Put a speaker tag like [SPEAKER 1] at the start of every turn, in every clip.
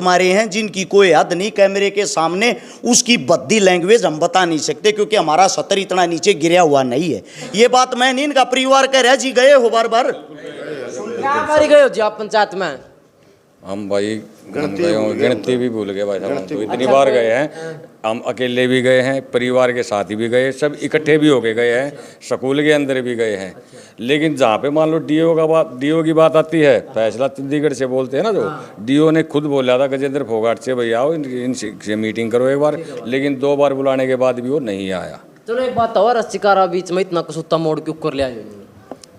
[SPEAKER 1] मारे हैं जिनकी कोई हद नहीं। कैमरे के सामने उसकी बद्दी लैंग्वेज हम बता नहीं सकते, क्योंकि हमारा सतर इतना नीचे गिरा हुआ नहीं है। ये बात मैं नहीं, इनका परिवार कह रहा जी गए हो बार बार।
[SPEAKER 2] क्या बारी गए हो जी आप पंचायत में?
[SPEAKER 3] हम भाई गिनती भी भूल गए भाई साहब, हम तो इतनी बार गए हैं। हम अकेले भी गए हैं, परिवार के साथ भी गए, सब इकट्ठे भी होके गए हैं, स्कूल के अंदर भी गए हैं। लेकिन जहाँ पे मान लो डीओ की बात आती है, फैसला चंडीगढ़ से बोलते हैं ना, जो डीओ ने खुद बोला था गजेंद्र फोगाट से, भैया आओ इनसे मीटिंग करो एक बार, लेकिन 2 बार बुलाने के बाद भी वो नहीं आया।
[SPEAKER 2] चलो एक बात और, रस्सिकारा बीच में इतना कसूता मोड़ क्यों कर लिया?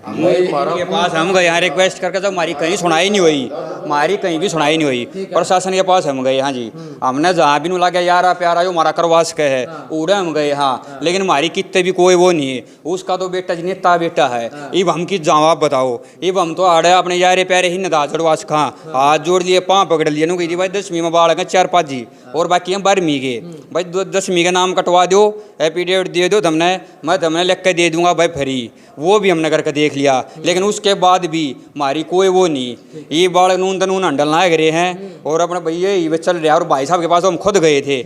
[SPEAKER 4] के पास हम गए यहाँ रिक्वेस्ट करके, तो हमारी कहीं सुनाई नहीं हुई, हमारी कहीं भी सुनाई नहीं हुई। प्रशासन के पास हम गए, हाँ जी, हमने जहाँ भी लगा यार प्यारा जो हमारा करवास के है उड़े हम गए, हाँ, लेकिन हमारी कितने भी कोई वो नहीं है। उसका तो बेटा नेता बेटा है, इब हम की जवाब बताओ। इब हम तो आड़े अपने यारे प्यारे ही नदा चढ़वास खा हाथ जोड़ लिए, पाँव पकड़ लिए, नु कही भाई 10वीं में बाढ़ गए 4-5 जी, और बाकी हम 12वीं के भाई 10वीं का नाम कटवा दो, एफिडेविट दे दो, मैं लिख के दे दूंगा भाई फ्री। वो भी हमने करके देख लिया, लेकिन उसके बाद भी हमारी कोई वो नहीं। ये बाढ़ नून तनून हंडल ना गिरे हैं, और अपने भैया ये चल रहा है। और भाई साहब के पास तो हम खुद गए थे,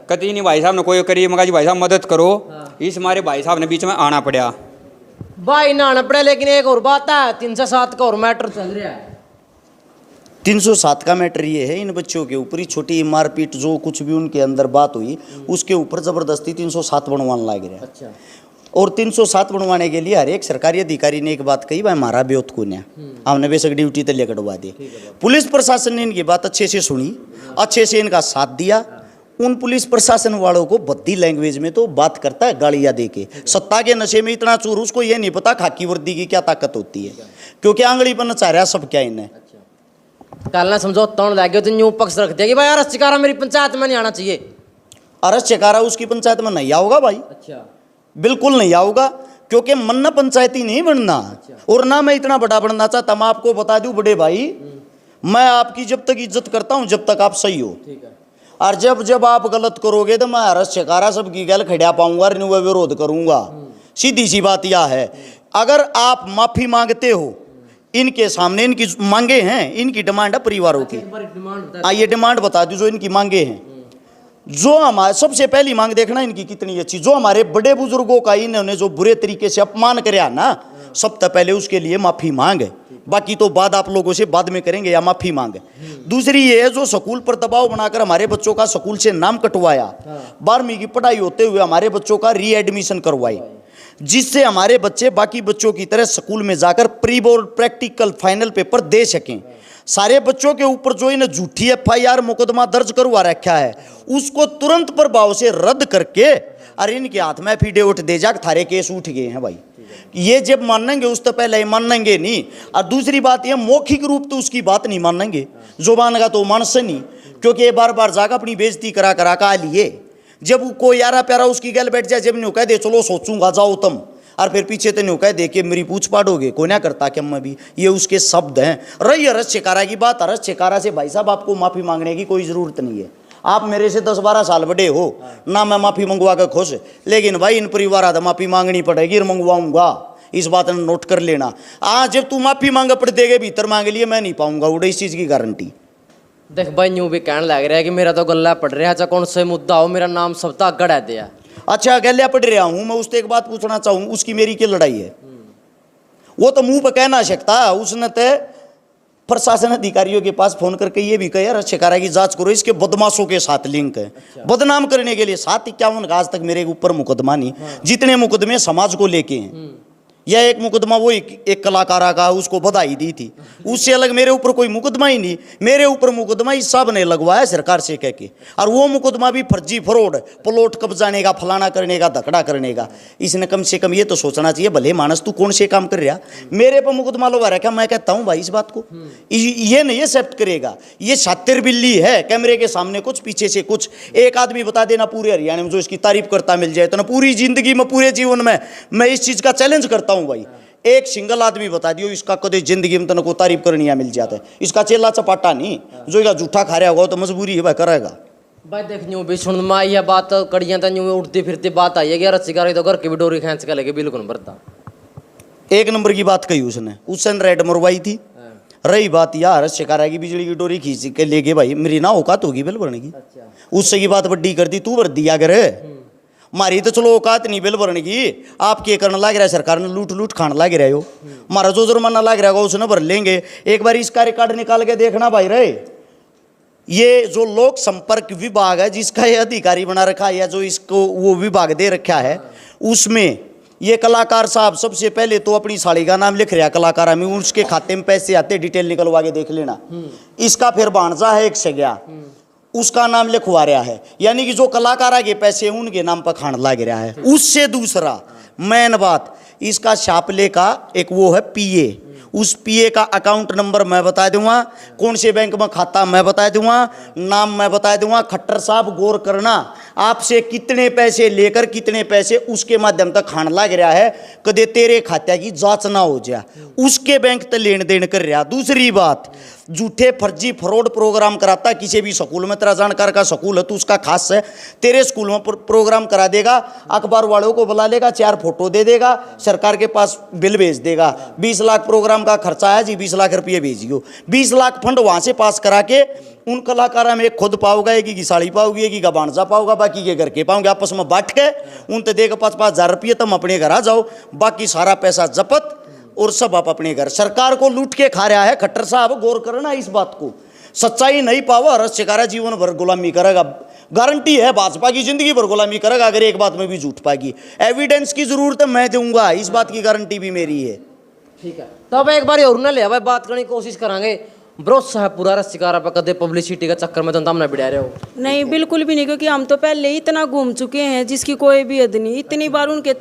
[SPEAKER 4] कभी नहीं भाई साहब ने कोई करी, मगा जी भाई साहब मदद करो। इस हमारे भाई साहब ने बीच में आना पड़ा,
[SPEAKER 2] भाई ना आना पड़ा। लेकिन एक और बात है, 307 का और मैटर चल रहा है।
[SPEAKER 1] 307 का मैटर ये है, इन बच्चों के ऊपर ही छोटी मारपीट जो कुछ भी उनके अंदर बात हुई, उसके ऊपर जबरदस्ती 307 बनवाने लग रहा है।
[SPEAKER 2] अच्छा।
[SPEAKER 1] और 307 बनवाने के लिए हर एक सरकारी अधिकारी ने एक बात कही, भाई हमारा ब्योत कौन है, हमने बेशक ड्यूटी तले कटवा दी। पुलिस प्रशासन ने इनकी बात अच्छे से सुनी, अच्छे से इनका साथ दिया। उन पुलिस प्रशासन वालों को बद्दी लैंग्वेज में तो बात करता है गालियाँ दे के। सत्ता के नशे में इतना चूर, उसको ये नहीं पता खाकी वर्दी की क्या ताकत होती है, क्योंकि आंगली पर नचा रहा सब क्या इन्हें।
[SPEAKER 2] कल ना समझो तौण लगे तो न्यू पक्ष रख देगी, भाई यार रस्सिकारा मेरी पंचायत में नहीं आना चाहिए।
[SPEAKER 1] अरे चकारा उसकी पंचायत में नहीं आओगा भाई,
[SPEAKER 2] अच्छा,
[SPEAKER 1] बिल्कुल नहीं आऊगा, क्योंकि मन्ना पंचायती नहीं बनना, और ना मैं इतना बड़ा बनना चाहता। मैं आपको बता दूं बड़े भाई, मैं आपकी जब तक इज्जत करता हूं जब तक आप सही हो, और जब आप गलत करोगे तो मैं हरस चकारा सबकी गल खड़ा पाऊंगा, विरोध करूंगा। सीधी सी बात यह है, अगर आप माफी मांगते हो इनके सामने, इनकी मांगे हैं, इनकी डिमांड है परिवारों की, ये डिमांड बता दूं जो इनकी मांगे हैं। जो हमारे सबसे पहली मांग देखना इनकी कितनी अच्छी, जो हमारे बड़े बुजुर्गों का इन्होंने जो बुरे तरीके से अपमान कराया ना, सबसे पहले उसके लिए माफी मांग है। बाकी तो बात आप लोगों से बाद में करेंगे, या माफी मांग है। दूसरी ये है, जो स्कूल पर दबाव बनाकर हमारे बच्चों का स्कूल से नाम कटवाया, 12वीं की पढ़ाई होते हुए हमारे बच्चों का रीएडमिशन करवाई, जिससे हमारे बच्चे बाकी बच्चों की तरह स्कूल में जाकर pre board practical final paper दे सकें। सारे बच्चों के ऊपर जो इन्हें झूठी एफआईआर मुकदमा दर्ज करवा रखा है, उसको तुरंत प्रभाव से रद्द करके, अरे इनके हाथ में एफिडेविट दे जा, थारे केस उठ गए हैं भाई। ये जब मानेंगे उस तो पहले मानेंगे नहीं। और दूसरी बात ये, मौखिक रूप तो उसकी बात नहीं मानेंगे, जुबान का तो मान से नहीं, क्योंकि ये बार बार जाकर अपनी बेइज्जती करा करा का लिए। जब कोई यारा प्यारा उसकी गल बैठ जाए, जब नहीं कह दे चलो सोचूंगा जाओ तुम, और फिर पीछे तो नहीं कह दे कि मेरी पूछ पाड़ोगे, कोई ना करता कि मैं भी, ये उसके शब्द हैं। रही हरस चकारा की बात, हरस चकारा से भाई साहब आपको माफ़ी मांगने की कोई ज़रूरत नहीं है। आप मेरे से 10-12 साल बड़े हो ना, मैं माफ़ी मंगवा कर खुश, लेकिन भाई इन परिवार तो माफ़ी मांगनी पड़ेगी और मंगवाऊंगा, इस बात ने नोट कर लेना। जब तू माफ़ी मांग पड़ देगे भीतर मांग लिए, मैं नहीं पाऊंगा उड़े, इस चीज़ की गारंटी।
[SPEAKER 2] देख भाई न्यू भी कहने लग रहा है कि मेरा तो गला पड़ रहा है, चाहे कौन सा मुद्दा हो, मेरा नाम सब तक गड़ा दिया।
[SPEAKER 1] अच्छा गलिया पढ़ रहा हूं मैं, उससे एक बात पूछना चाहूँ, उसकी मेरी क्या लड़ाई है? वो तो मुंह पे कह ना सकता, उसने तो प्रशासन अधिकारियों के पास फोन करके ये भी कहा, यार शिकारा की जांच करो, इसके बदमाशों के साथ लिंक है। बदनाम करने के लिए 751 आज तक मेरे ऊपर मुकदमा नहीं, जितने मुकदमे समाज को लेके हैं। यह एक मुकदमा वो एक कलाकारा का, उसको बधाई दी थी, उससे अलग मेरे ऊपर कोई मुकदमा ही नहीं। मेरे ऊपर मुकदमा इस साहब ने लगवाया सरकार से कह के, और वो मुकदमा भी फर्जी फ्रॉड, प्लॉट कब्जाने का, फलाना करने का, धकड़ा करने का। इसने कम से कम ये तो सोचना चाहिए, भले मानस तू कौन से काम कर रहा, मेरे पर मुकदमा लगा रखा। मैं कहता हूँ भाई इस बात को ये नहीं एक्सेप्ट करेगा। ये शातिर बिल्ली है, कैमरे के सामने कुछ, पीछे से कुछ। एक आदमी बता देना पूरे हरियाणा में जो इसकी तारीफ करता मिल जाए तो ना, पूरी जिंदगी में, पूरे जीवन में मैं इस चीज का चैलेंज करता हूं भाई। एक सिंगल आदमी बता दियो इसका कदे जिंदगी में तने को तारीफ करनी मिल जाता है। इसका चेला चपाटा नहीं, जो इसका झूठा खा रहा होगा तो मजबूरी है भाई, करेगा
[SPEAKER 2] भाई। देख न्यू भी सुन में यह बात कड़ियां तो न्यू उठती फिरती बात आई है कि रस्सिकार तो घर की भी डोरी खींच के लेके बिल्कुल भरता।
[SPEAKER 1] एक नंबर की बात कही उसने रेड मरवाई थी, रही बात यार शिकारा की बिजली की डोरी खींच के ले गए भाई, मेरी ना औकात होगी बिल भरने की। उससे की बात बड्डी कर दी, तू भर दिया कर। मारी तो चलो औकात नहीं बिल भरने की, आपके करने लग रहा है, सरकार ने लूट लूट खाने लग रहा हो। हमारा जो जुर्माना लग रहा है उसने भर लेंगे। एक बार इसका रिकॉर्ड निकाल के देखना भाई रे, ये जो लोक संपर्क विभाग है जिसका ये अधिकारी बना रखा है या जो इसको वो विभाग दे रखा है, उसमें ये कलाकार साहब सबसे पहले तो अपनी साड़ी का नाम लिख रहा है कलाकार में, उसके खाते में पैसे आते, डिटेल निकलवा के देख लेना। इसका फिर भांजा है एक से गया, उसका नाम लिखवा रहा है, यानी कि जो कलाकार आगे पैसे उनके नाम पर खान लग रहा है। उससे दूसरा मेन बात, इसका शापले का एक वो है पीए, उस पीए का अकाउंट नंबर मैं बता दूंगा, कौन से बैंक में खाता मैं बता दूंगा, नाम मैं बता दूंगा। खट्टर साहब गौर करना, आपसे कितने पैसे लेकर कितने पैसे उसके माध्यम तक खान लग रहा है, कदे तेरे खाते की जांच ना हो जाए, उसके बैंक तक लेन देन कर रहा। दूसरी बात, झूठे फर्जी फ्रॉड प्रोग्राम कराता किसी भी स्कूल में, तेरा जानकार का स्कूल है तो उसका खास है, तेरे स्कूल में प्रोग्राम करा देगा, अखबार वालों को बुला लेगा, 4 फोटो दे देगा, सरकार के पास बिल भेज देगा, 20 लाख प्रोग्राम का खर्चा है जी, 20 लाख रुपये भेजियो। 20 लाख फंड वहां से पास करा के उन कलाकारों में खुद पाओगा, एक की साड़ी पाओगी, एक का बांजा पाओगा, बाकी के घर के पाओगे, आपस में बांट के उन तो देगा 5-5 हजार रुपये, तुम अपने घर आ जाओ, बाकी सारा पैसा जपत और सब आप अपने घर। सरकार को लूट के खा रहा है खट्टर साहब, गौर करना इस बात को। सच्चाई नहीं पावा रस शिकारा जीवन भर गुलामी करेगा, गारंटी है भाजपा की जिंदगी भर गुलामी करेगा अगर एक बात में भी झूठ पाएगी। एविडेंस की जरूरत है मैं दूंगा, इस बात की गारंटी भी मेरी है।
[SPEAKER 2] ठीक है, तब एक बार और ना ले भाई बात करने की कोशिश करांगे। भरोसा है पूरा रस्सिकारा पर, कदे पब्लिसिटी का चक्कर में तो हम ना बिड़ा रहे हो?
[SPEAKER 5] नहीं बिल्कुल भी नहीं, क्योंकि हम तो पहले ही इतना घूम चुके हैं जिसकी कोई भी हद नहीं। इतनी बार उनके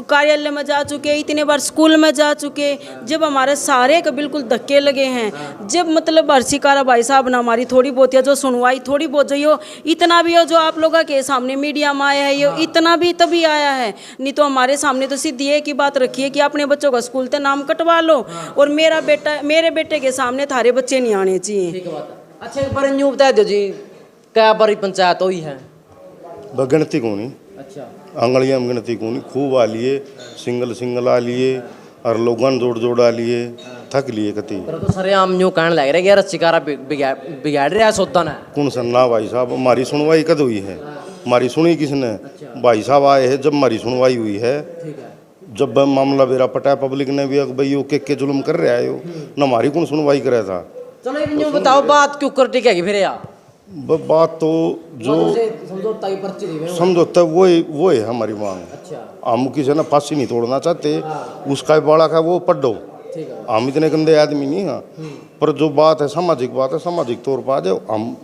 [SPEAKER 5] कार्यालय में जा चुके, इतने बार स्कूल में जा चुके, जब हमारे सारे के बिल्कुल धक्के लगे हैं, जब मतलब रस्सिकारा भाई साहब ने हमारी थोड़ी बहुत या जो सुनवाई थोड़ी बहुत जो हो, इतना भी हो जो आप लोगों के सामने मीडिया में आया है, ये इतना भी तभी आया है, नहीं तो हमारे सामने तो सीधी एक ही बात रखी है कि अपने बच्चों का स्कूल से नाम कटवा लो, और मेरे बेटे के सामने थारे बच्चे नहीं आने चाहिए।
[SPEAKER 2] ठीक है बात है। अच्छा एक बार न्यू बता दो जी, क्या बारी पंचायत हुई है?
[SPEAKER 6] गिनती को नहीं,
[SPEAKER 2] अच्छा
[SPEAKER 6] आंगलियाँ में गिनती को नहीं, खूब आ लिए, सिंगल आ लिए और लोगन जोड़ आ लिए, थक लिए कति।
[SPEAKER 2] तो सर आम न्यू कहने लग रहे यार रस्सिकारा बिगाड़ रहा है सौदा ना।
[SPEAKER 6] कौन सन्ना भाई साहब, हमारी सुनवाई कद हुई है? हमारी सुनी किसने? भाई साहब आए हैं जब हमारी सुनवाई हुई है, जब मामला बेरा पटा पब्लिक ने भी भाई वो के जुल्म कर रहा है न, हमारी कौन सुनवाई करे था।
[SPEAKER 2] चलो एक न्यू बताओ बात क्यों कर टिकेगी फिर यार?
[SPEAKER 6] बात तो जो
[SPEAKER 2] समझौता की पर्ची दी हुई है।
[SPEAKER 6] समझौता वो है हमारी मांग।
[SPEAKER 2] अच्छा
[SPEAKER 6] हम किसी ने फांसी नहीं तोड़ना चाहते, उसका बड़ा का वो पढ़ो, हम इतने गंदे आदमी नहीं हैं, पर जो बात है सामाजिक बात है, सामाजिक तौर पर आ जाओ हम